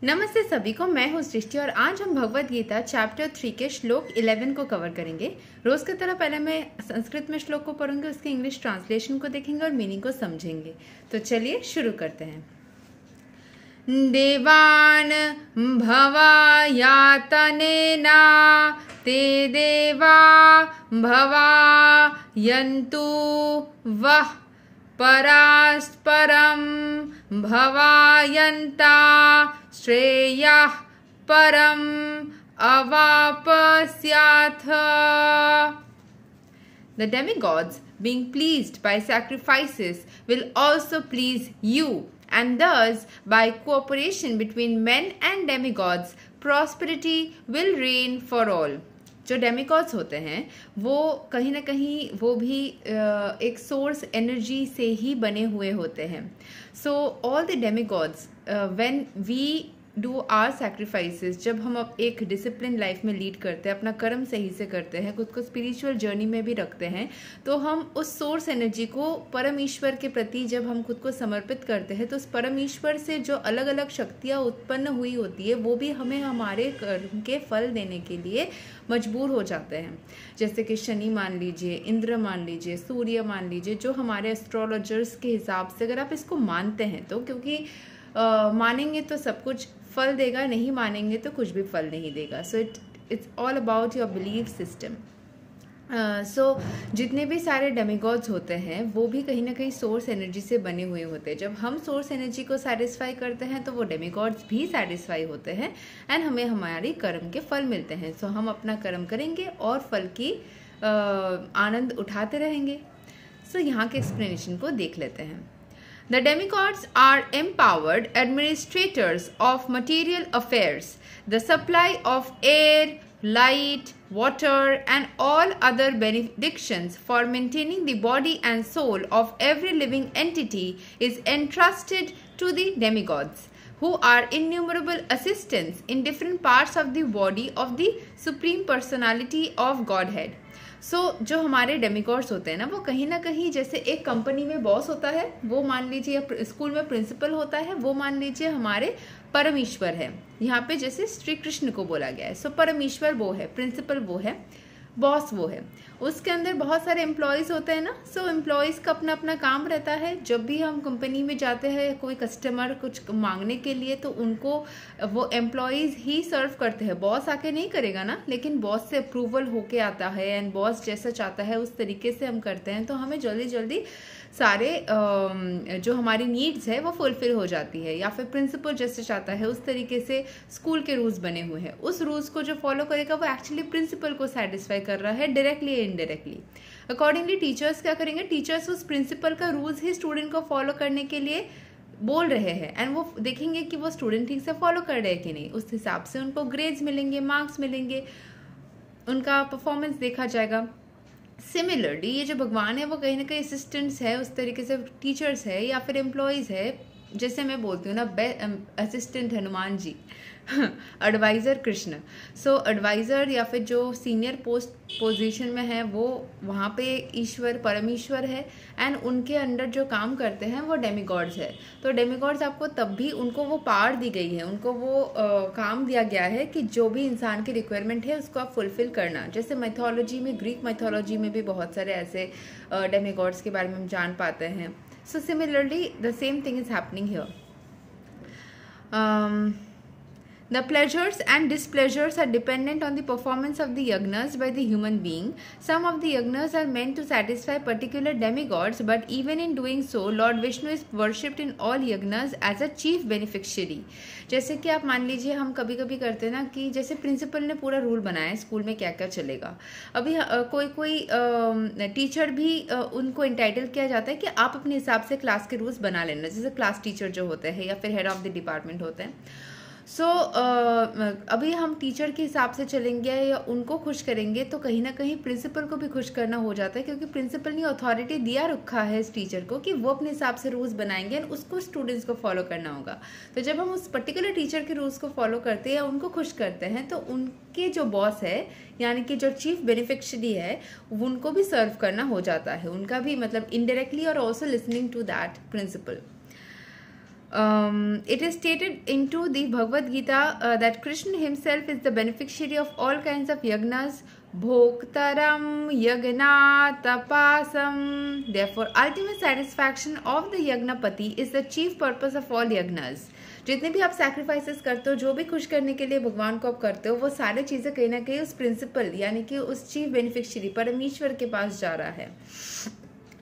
नमस्ते सभी को, मैं हूँ सृष्टि और आज हम भगवत गीता चैप्टर 3 के श्लोक 11 को कवर करेंगे। रोज की तरह पहले मैं संस्कृत में श्लोक को पढ़ूंगी, उसके इंग्लिश ट्रांसलेशन को देखेंगे और मीनिंग को समझेंगे। तो चलिए शुरू करते हैं। देवान भवा यातनेना ते देवा भवा यन्तु वः परास्परं भवायन्ता श्रेयः परम अवापस्याथ। The demigods, being pleased by sacrifices, will also please you, and thus, by cooperation between men and demigods, prosperity will reign for all. जो डेमिगॉड्स होते हैं वो कहीं ना कहीं वो भी एक सोर्स एनर्जी से ही बने हुए होते हैं। So all the demigods when we do our sacrifices, जब हम एक डिसिप्लिन लाइफ में लीड करते हैं, अपना कर्म सही से करते हैं, खुद को स्पिरिचुअल जर्नी में भी रखते हैं, तो हम उस सोर्स एनर्जी को परम ईश्वर के प्रति जब हम खुद को समर्पित करते हैं तो उस परम ईश्वर से जो अलग अलग शक्तियाँ उत्पन्न हुई होती है वो भी हमें हमारे कर्म के फल देने के लिए मजबूर हो जाते हैं। जैसे कि शनि मान लीजिए, इंद्र मान लीजिए, सूर्य मान लीजिए, जो हमारे एस्ट्रोलॉजर्स के हिसाब से अगर आप इसको मानते हैं तो, क्योंकि मानेंगे तो सब कुछ फल देगा, नहीं मानेंगे तो कुछ भी फल नहीं देगा। So it's all about your belief system. So जितने भी सारे डेमिगॉड्स होते हैं वो भी कहीं ना कहीं सोर्स एनर्जी से बने हुए होते हैं। जब हम सोर्स एनर्जी को सेटिस्फाई करते हैं तो वो डेमिगॉड्स भी सेटिस्फाई होते हैं एंड हमें हमारी कर्म के फल मिलते हैं। सो हम अपना कर्म करेंगे और फल की आनंद उठाते रहेंगे। सो यहाँ के एक्सप्लेनेशन को देख लेते हैं। The demigods are empowered administrators of material affairs. The supply of air, light, water, and all other benedictions for maintaining the body and soul of every living entity is entrusted to the demigods, who are innumerable assistants in different parts of the body of the Supreme Personality of Godhead. जो हमारे demigods होते हैं ना, वो कहीं ना कहीं जैसे एक कंपनी में बॉस होता है, वो मान लीजिए, या स्कूल में प्रिंसिपल होता है, वो मान लीजिए हमारे परमेश्वर है। यहाँ पे जैसे श्री कृष्ण को बोला गया है। सो परमेश्वर वो है, प्रिंसिपल वो है, बॉस वो है। उसके अंदर बहुत सारे एम्प्लॉयज़ होते हैं ना। सो एम्प्लॉयज़ का अपना अपना काम रहता है। जब भी हम कंपनी में जाते हैं कोई कस्टमर कुछ मांगने के लिए तो उनको वो एम्प्लॉयज़ ही सर्व करते हैं। बॉस आके नहीं करेगा ना, लेकिन बॉस से अप्रूवल होके आता है एंड बॉस जैसा चाहता है उस तरीके से हम करते हैं, तो हमें जल्दी जल्दी सारे जो हमारी नीड्स है वो फुलफिल हो जाती है। या फिर प्रिंसिपल जैसे चाहता है उस तरीके से स्कूल के रूल्स बने हुए हैं, उस रूल्स को जो फॉलो करेगा वो एक्चुअली प्रिंसिपल को सेटिस्फाई कर रहा है, डायरेक्टली या इनडायरेक्टली। अकॉर्डिंगली टीचर्स क्या करेंगे, टीचर्स उस प्रिंसिपल का रूल्स ही स्टूडेंट को फॉलो करने के लिए बोल रहे हैं एंड वो देखेंगे कि वो स्टूडेंट ठीक से फॉलो कर रहे हैं कि नहीं। उस हिसाब से उनको ग्रेड्स मिलेंगे, मार्क्स मिलेंगे, उनका परफॉर्मेंस देखा जाएगा। सिमिलरली ये जो भगवान है वो कहीं ना कहीं असिस्टेंट्स है, उस तरीके से टीचर्स है या फिर एम्प्लॉयज़ है। जैसे मैं बोलती हूँ ना, असिस्टेंट हनुमान जी, एडवाइज़र कृष्ण। सो एडवाइज़र या फिर जो सीनियर पोजीशन में है वो वहाँ पे ईश्वर परमेश्वर है एंड उनके अंडर जो काम करते हैं वो डेमिगॉड्स है। तो डेमिगॉड्स आपको तब भी उनको वो पावर दी गई है, उनको वो काम दिया गया है कि जो भी इंसान की रिक्वायरमेंट है उसको आप फुलफिल करना। जैसे मैथोलॉजी में, ग्रीक मैथोलॉजी में भी बहुत सारे ऐसे डेमिगॉड्स के बारे में हम जान पाते हैं। So similarly, the same thing is happening here. The pleasures and displeasures are dependent on the performance of the yagnas by the human being. Some of the yagnas are meant to satisfy particular demigods, but even in doing so, Lord Vishnu is worshipped in all yagnas as a chief beneficiary. जैसे कि आप मान लीजिए, हम कभी कभी करते हैं ना कि जैसे प्रिंसिपल ने पूरा रूल बनाया है स्कूल में क्या क्या चलेगा। अभी कोई टीचर भी उनको इंटाइटल किया जाता है कि आप अपने हिसाब से क्लास के रूल्स बना लेना, जैसे क्लास टीचर जो होते हैं या फिर हेड ऑफ द डिपार्टमेंट होते हैं। सो अभी हम टीचर के हिसाब से चलेंगे या उनको खुश करेंगे तो कहीं ना कहीं प्रिंसिपल को भी खुश करना हो जाता है, क्योंकि प्रिंसिपल ने अथॉरिटी दिया रखा है इस टीचर को कि वो अपने हिसाब से रूल्स बनाएंगे और उसको स्टूडेंट्स को फॉलो करना होगा। तो जब हम उस पर्टिकुलर टीचर के रूल्स को फॉलो करते हैं या उनको खुश करते हैं तो उनके जो बॉस है यानी कि जो चीफ बेनिफिशियरी है उनको भी सर्व करना हो जाता है, उनका भी मतलब इनडायरेक्टली और also listening to that principle. It is stated into the Bhagavad Gita that Krishna himself is the beneficiary of all kinds of yagnas, bhoktaram yagna tapasam. Therefore, ultimate satisfaction of the yagnapati is the chief purpose of all yagnas. जितने भी आप sacrifices करते हो, जो भी खुश करने के लिए भगवान को आप करते हो, वो सारी चीज़ें कहीं ना कहीं उस प्रिंसिपल यानी कि उस चीफ बेनिफिशियरी परमेश्वर के पास जा रहा है.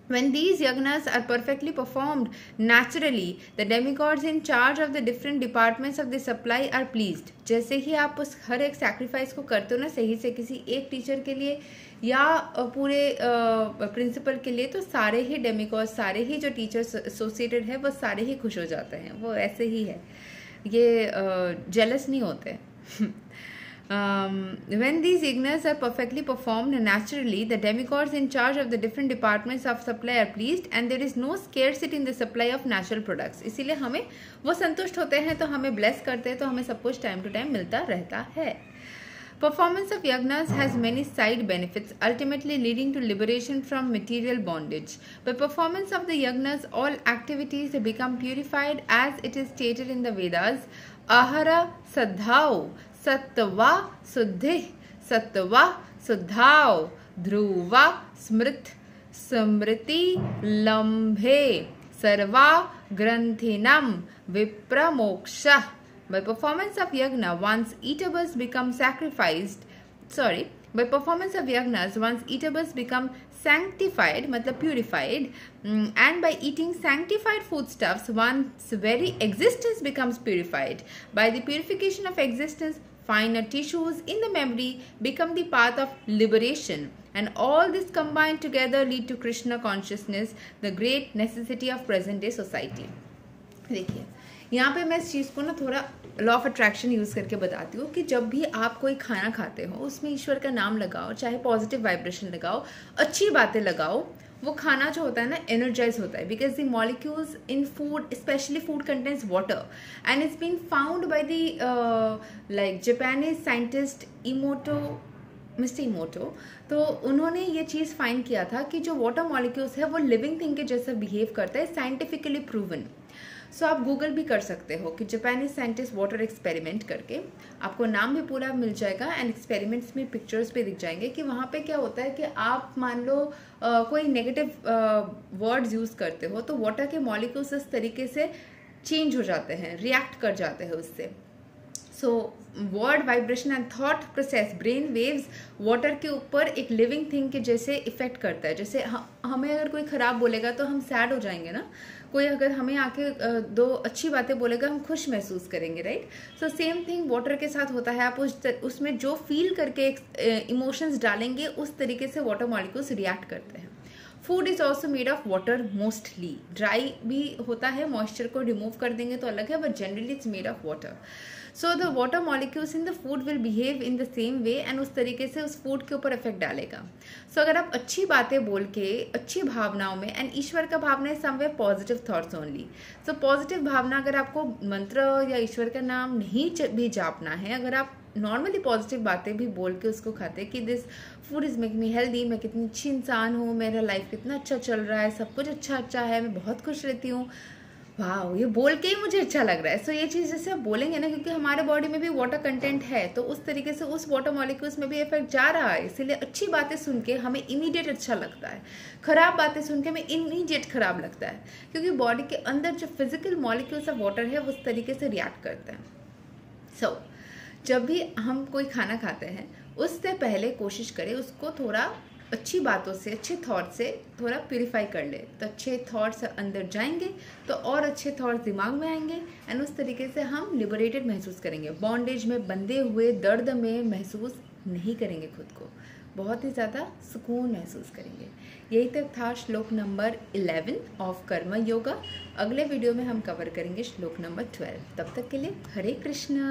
When these yagnas are perfectly performed naturally, the demigods in charge of the different departments of the supply are pleased. जैसे ही आप उस हर एक सैक्रिफाइस को करते हो ना सही से किसी एक टीचर के लिए या पूरे प्रिंसिपल के लिए, तो सारे ही डेमिगॉड्स, सारे ही जो टीचर्स एसोसिएटेड है वो सारे ही खुश हो जाते हैं. वो ऐसे ही है, ये जेलस नहीं होते. When these yagnas are perfectly performed naturally, the demigods in charge of the different departments of supply are pleased and there is no scarcity in the supply of natural products. इसीलिए हमें वो संतुष्ट होते हैं, तो हमें bless करते हैं, तो हमें सब कुछ time to time मिलता रहता है. Performance of yagnas has many side benefits, ultimately leading to liberation from material bondage. By performance of the yagnas, all activities become purified, as it is stated in the Vedas. Ahara sadhao सत्वा शुद्धि सत्वा शुद्धाव ध्रुवा स्मृत स्मृति लंभे सर्वा ग्रंथिनम विप्रमोक्षा. By performance of yagna, one's eatables become sacrificed. By performance of yagnas, one's eatables become sanctified, मतलब purified, and by eating sanctified foodstuffs, one's very existence becomes purified. By the purification of existence, finer tissues in the memory become the path of liberation, and all this combined together lead to Krishna consciousness, the great necessity of present day society. देखिए यहाँ पे मैं इस चीज़ को ना थोड़ा law of attraction use करके बताती हूँ कि जब भी आप कोई खाना खाते हो उसमें ईश्वर का नाम लगाओ, चाहे पॉजिटिव वाइब्रेशन लगाओ, अच्छी बातें लगाओ, वो खाना जो होता है ना एनर्जाइज होता है. Because the molecules in food, specially food contains water, and it's been found by the like Japanese scientist mister Emoto. तो उन्होंने ये चीज़ फाइंड किया था कि जो वाटर मॉलिक्यूल्स है वो लिविंग थिंग के जैसा बिहेव करता है, साइंटिफिकली प्रूवन. सो आप गूगल भी कर सकते हो कि जापानीज साइंटिस्ट वाटर एक्सपेरिमेंट करके, आपको नाम भी पूरा मिल जाएगा एंड एक्सपेरिमेंट्स में पिक्चर्स पे दिख जाएंगे कि वहाँ पे क्या होता है कि आप मान लो कोई नेगेटिव वर्ड्स यूज़ करते हो तो वाटर के मॉलिक्यूल्स इस तरीके से चेंज हो जाते हैं, रिएक्ट कर जाते हैं उससे. So word vibration and thought process, brain waves water के ऊपर एक लिविंग थिंग के जैसे इफेक्ट करता है. जैसे हमें अगर कोई ख़राब बोलेगा तो हम सैड हो जाएंगे ना, कोई अगर हमें आके दो अच्छी बातें बोलेगा हम खुश महसूस करेंगे, right. So same thing water के साथ होता है. आप उसमें जो फील करके इमोशंस डालेंगे उस तरीके से वाटर मॉलिक्यूल्स रिएक्ट करते हैं. Food is also made of water mostly. Dry भी होता है, मॉइस्चर को रिमूव कर देंगे तो अलग है, but generally it's made of water. So the water molecules in the food will behave in the same way and उस तरीके से उस फूड के ऊपर इफेक्ट डालेगा. सो अगर आप अच्छी बातें बोल के अच्छी भावनाओं में, एंड ईश्वर का भावना है समवे positive thoughts only. So positive भावना, अगर आपको मंत्र या ईश्वर का नाम नहीं भी जापना है, अगर आप नॉर्मली पॉजिटिव बातें भी बोल के उसको खाते कि this food is make me healthy, मैं कितनी अच्छी इंसान हूँ, मेरा लाइफ कितना अच्छा चल रहा है, सब कुछ अच्छा है, मैं बहुत खुश रहती हूँ, वाह ये बोल के ही मुझे अच्छा लग रहा है. सो ये चीज़ जैसे आप बोलेंगे ना, क्योंकि हमारे बॉडी में भी वाटर कंटेंट है, तो उस तरीके से उस वाटर मॉलिक्यूल्स में भी इफेक्ट जा रहा है. इसीलिए अच्छी बातें सुन के हमें इमीडिएट अच्छा लगता है, खराब बातें सुन के हमें इमीडिएट खराब लगता है, क्योंकि बॉडी के अंदर जो फिजिकल मॉलिक्यूल्स ऑफ वाटर है वो उस तरीके से रिएक्ट करते हैं. सो जब भी हम कोई खाना खाते हैं उससे पहले कोशिश करें उसको थोड़ा अच्छी बातों से, अच्छे थॉट से थोड़ा प्यूरिफाई कर ले, तो अच्छे थॉट्स अंदर जाएंगे तो और अच्छे थॉट्स दिमाग में आएंगे एंड उस तरीके से हम लिबरेटेड महसूस करेंगे, बॉन्डेज में बंधे हुए दर्द में महसूस नहीं करेंगे खुद को, बहुत ही ज़्यादा सुकून महसूस करेंगे. यही तक था श्लोक नंबर 11 ऑफ कर्म योगा. अगले वीडियो में हम कवर करेंगे श्लोक नंबर 12. तब तक के लिए हरे कृष्णा.